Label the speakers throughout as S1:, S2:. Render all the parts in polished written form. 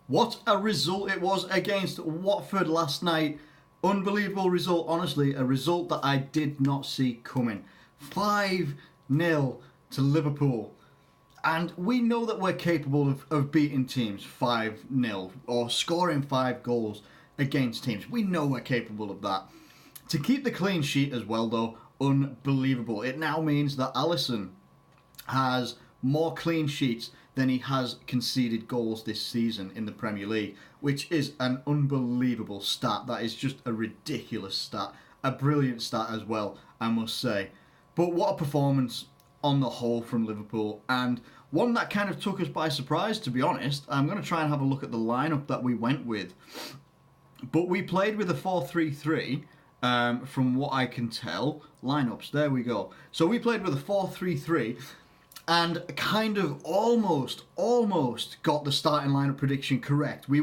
S1: What a result it was against Watford last night. Unbelievable result, honestly, a result that I did not see coming. 5-0 to Liverpool. And we know that we're capable of beating teams 5-0 or scoring 5 goals against teams. We know we're capable of that. To keep the clean sheet as well, though, unbelievable. It now means that Alisson has more clean sheets than he has conceded goals this season in the Premier League, which is an unbelievable stat. That is just a ridiculous stat. A brilliant stat as well, I must say. But what a performance on the whole from Liverpool, and one that kind of took us by surprise, to be honest. I'm going to try and have a look at the lineup that we went with. But we played with a 4-3-3, from what I can tell. Lineups, there we go. So we played with a 4-3-3, and kind of almost got the starting lineup prediction correct. I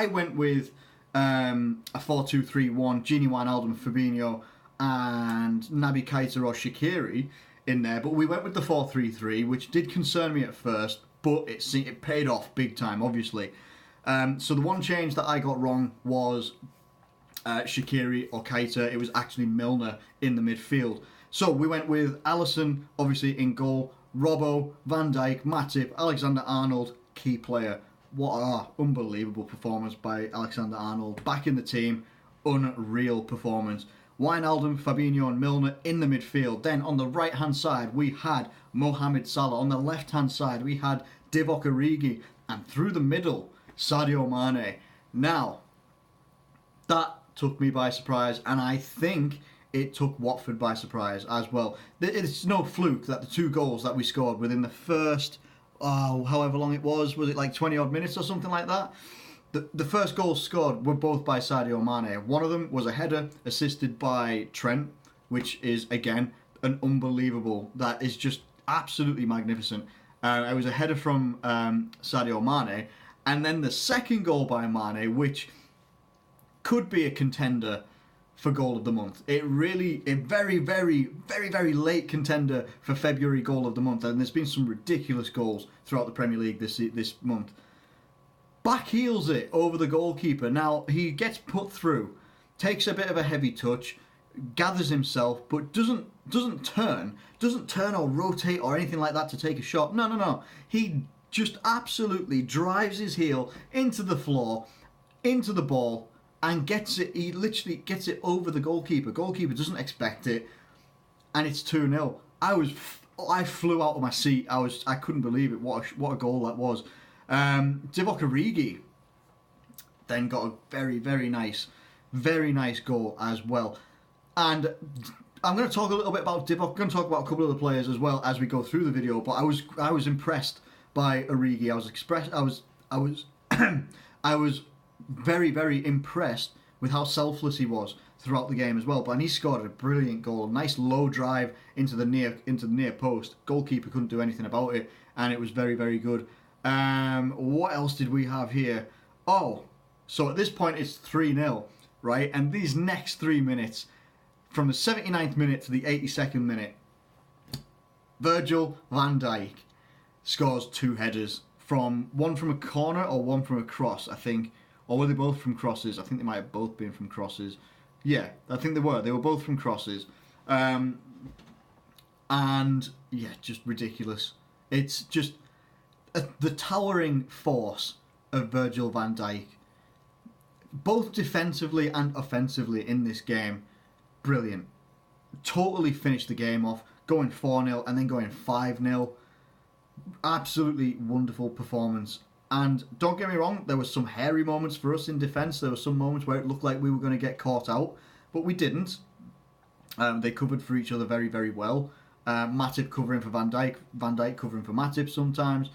S1: went with a 4-2-3-1, Gini Wijnaldum, Fabinho, and Naby Keita or Shaqiri in there. But we went with the 4-3-3, which did concern me at first, but it paid off big time, obviously. So the one change that I got wrong was Shaqiri or Keita. It was actually Milner in the midfield. So we went with Alisson, obviously, in goal. Robbo, Van Dijk, Matip, Alexander-Arnold, key player. What an unbelievable performance by Alexander-Arnold. Back in the team, unreal performance. Wijnaldum, Fabinho and Milner in the midfield. Then on the right-hand side, we had Mohamed Salah. On the left-hand side, we had Divock Origi. And through the middle, Sadio Mané. Now, that took me by surprise, and I think it took Watford by surprise as well. It's no fluke that the 2 goals that we scored within the first, however long it was it like 20 odd minutes or something like that? The first goals scored were both by Sadio Mané. One of them was a header assisted by Trent, which is, again, an unbelievable, that is just absolutely magnificent. It was a header from Sadio Mané, and then the second goal by Mané, which could be a contender for goal of the month. A very, very late contender for February goal of the month, and there's been some ridiculous goals throughout the Premier League this month. Backheels it over the goalkeeper. Now, he gets put through, takes a bit of a heavy touch, gathers himself, but doesn't turn or rotate or anything like that to take a shot. No. He just absolutely drives his heel into the floor, into the ball, and he literally gets it over the goalkeeper. Goalkeeper doesn't expect it, and it's 2-0. I flew out of my seat. I couldn't believe it. What a goal that was. Divock Origi then got a very nice goal as well. And I'm going to talk a little bit about Divock. I'm going to talk about a couple of the players as well as we go through the video. But I was impressed by Origi. I was very impressed with how selfless he was throughout the game as well. But he scored a brilliant goal, a nice low drive into the near post. Goalkeeper couldn't do anything about it, and it was very good. What else did we have here? So at this point it's 3-0, right? And these next 3 minutes, from the 79th minute to the 82nd minute, Virgil van Dijk scores 2 headers, one from a corner or one from a cross, I think. Or were they both from crosses? I think they might have both been from crosses. Yeah, I think they were. They were both from crosses. And, yeah, just ridiculous. It's just the towering force of Virgil van Dijk, both defensively and offensively in this game. Brilliant. Totally finished the game off, going 4-0 and then going 5-0. Absolutely wonderful performance. And don't get me wrong, there were some hairy moments for us in defence. There were some moments where it looked like we were going to get caught out, but we didn't. They covered for each other very well. Matip covering for Van Dijk, Van Dijk covering for Matip sometimes.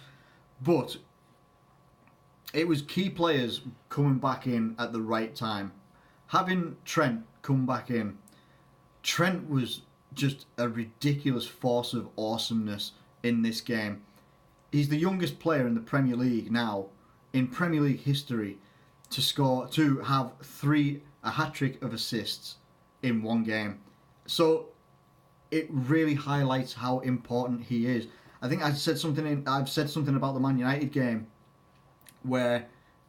S1: But it was key players coming back in at the right time. Having Trent come back in, Trent was just a ridiculous force of awesomeness in this game. He's the youngest player in the Premier League now, in Premier League history, to have a hat-trick of assists in one game. So it really highlights how important he is. I think I've said something about the Man United game where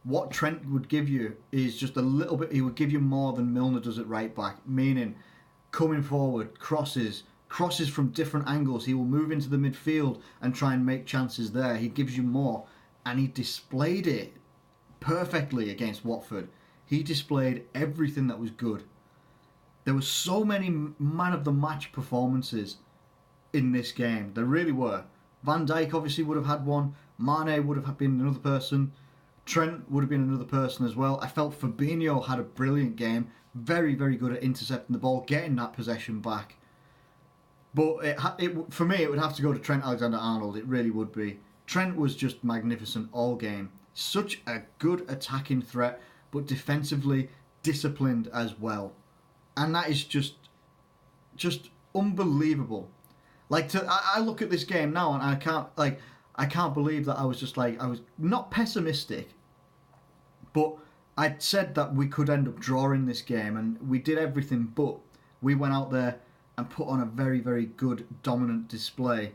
S1: what Trent would give you is just a little bit. He would give you more than Milner does at right back, meaning coming forward, crosses from different angles. He will move into the midfield and try and make chances there. He gives you more, and he displayed it perfectly against Watford. He displayed everything that was good. There were so many man of the match performances in this game. There really were. Van Dijk obviously would have had one. Mané would have been another person. Trent would have been another person as well. I felt Fabinho had a brilliant game. Very, very good at intercepting the ball, getting that possession back. But for me, it would have to go to Trent Alexander-Arnold. It really would be. Trent was just magnificent all game. Such a good attacking threat, but defensively disciplined as well. And that is just unbelievable. I look at this game now and I can't believe that I was not pessimistic, but I'd said that we could end up drawing this game, and we did everything, but we went out there and put on a very, very good dominant display.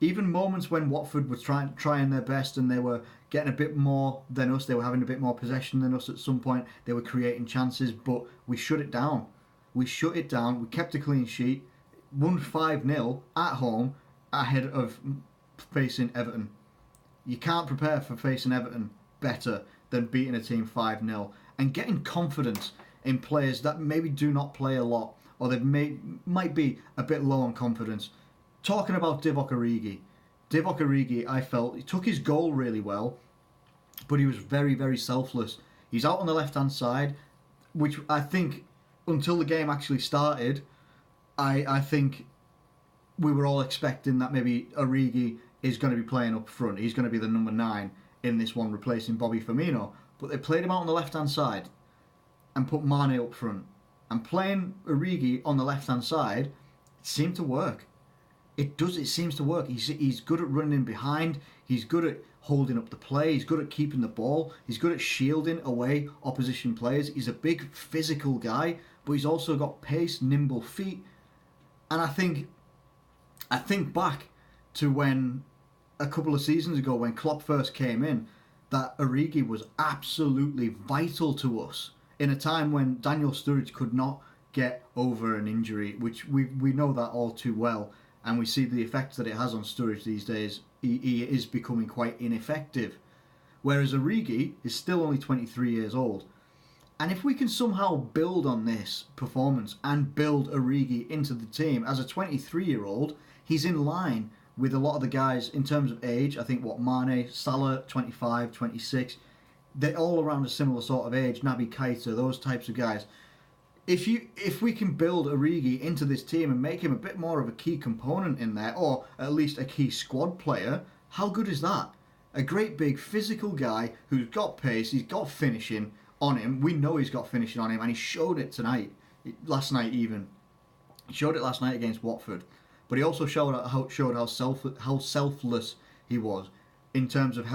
S1: Even moments when Watford were trying their best and they were getting a bit more than us, they were having a bit more possession than us at some point, they were creating chances, but we shut it down. We kept a clean sheet, won 5-0 at home ahead of facing Everton. You can't prepare for facing Everton better than beating a team 5-0 and getting confidence in players that maybe do not play a lot, or they might be a bit low on confidence. Talking about Divock Origi, I felt he took his goal really well, but he was very, very selfless. He's out on the left-hand side, which I think until the game actually started, I think we were all expecting that maybe Origi is going to be playing up front. He's going to be the number 9 in this one, replacing Bobby Firmino. But they played him out on the left-hand side and put Mané up front. And playing Origi on the left-hand side, it seemed to work. It seems to work. He's good at running in behind. He's good at holding up the play. He's good at keeping the ball. He's good at shielding away opposition players. He's a big physical guy, but he's also got pace, nimble feet. And I think back to when a couple of seasons ago when Klopp first came in, that Origi was absolutely vital to us in a time when Daniel Sturridge could not get over an injury, which we know that all too well, and we see the effect that it has on Sturridge these days. He is becoming quite ineffective, whereas Origi is still only 23 years old. And if we can somehow build on this performance and build Origi into the team as a 23-year-old, he's in line with a lot of the guys in terms of age. I think Mané, Salah, 25, 26, they're all around a similar sort of age. Naby Keita, those types of guys. If we can build Origi into this team and make him a bit more of a key component in there, or at least a key squad player, how good is that? A great big physical guy who's got pace, he's got finishing on him. We know he's got finishing on him, and he showed it last night even. He showed it last night against Watford. But he also showed how selfless he was in terms of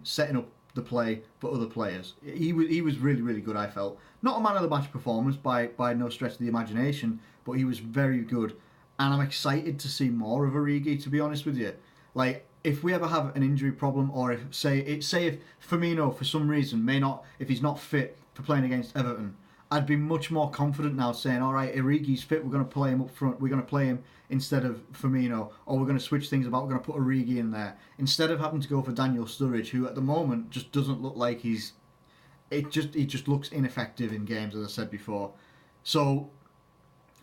S1: setting up the play for other players. He was really, really good, I felt. Not a man of the match performance by no stretch of the imagination, but he was very good. And I'm excited to see more of Origi, to be honest with you. If we ever have an injury problem, or if Firmino for some reason if he's not fit for playing against Everton, I'd be much more confident now saying, all right, Origi's fit, we're going to play him up front, we're going to play him instead of Firmino, or we're going to switch things about, we're going to put Origi in there, instead of having to go for Daniel Sturridge, who at the moment just doesn't look like he just looks ineffective in games, as I said before. So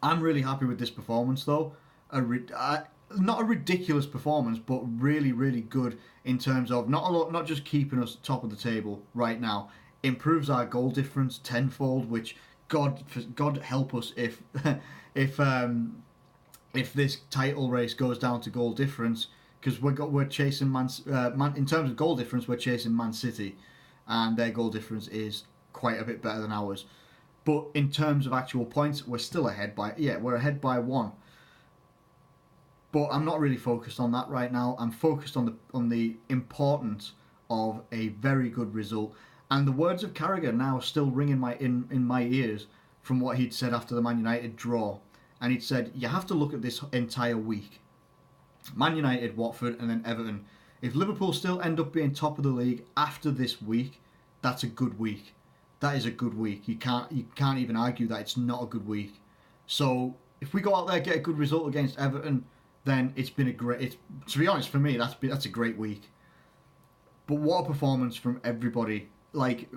S1: I'm really happy with this performance, though. Not a ridiculous performance, but really, really good in terms of not just keeping us top of the table right now. Improves our goal difference tenfold, which God help us if this title race goes down to goal difference, because we're chasing Man in terms of goal difference, we're chasing Man City, and their goal difference is quite a bit better than ours. But in terms of actual points, we're still ahead we're ahead by 1. But I'm not really focused on that right now. I'm focused on the importance of a very good result. And the words of Carragher now are still ringing in my ears from what he'd said after the Man United draw. And he'd said, you have to look at this entire week. Man United, Watford, and then Everton. If Liverpool still end up being top of the league after this week, that's a good week. That is a good week. You can't even argue that it's not a good week. So if we go out there, get a good result against Everton, then it's been a great. To be honest, for me, that's a great week. But what a performance from everybody! Like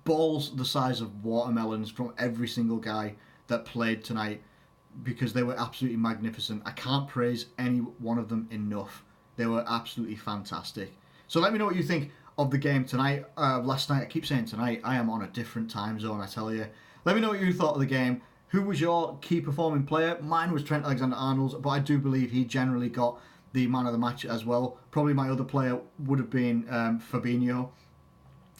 S1: balls the size of watermelons from every single guy that played tonight, because they were absolutely magnificent. I can't praise any one of them enough. They were absolutely fantastic. So let me know what you think of the game tonight. Last night, I keep saying tonight, I am on a different time zone, I tell you. Let me know what you thought of the game. Who was your key performing player? Mine was Trent Alexander-Arnold, but I do believe he generally got the man of the match as well. Probably my other player would have been Fabinho.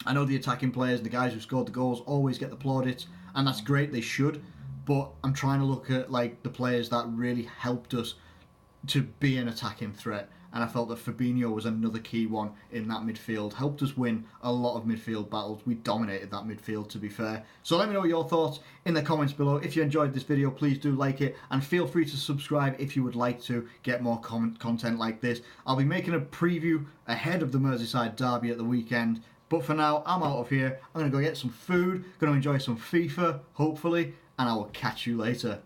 S1: I know the attacking players, the guys who scored the goals, always get the plaudits, and that's great, they should. But I'm trying to look at like the players that really helped us to be an attacking threat. And I felt that Fabinho was another key one in that midfield. Helped us win a lot of midfield battles. We dominated that midfield, to be fair. So let me know your thoughts in the comments below. If you enjoyed this video, please do like it. And feel free to subscribe if you would like to get more content like this. I'll be making a preview ahead of the Merseyside derby at the weekend. But for now, I'm out of here. I'm going to go get some food. Going to enjoy some FIFA, hopefully. And I will catch you later.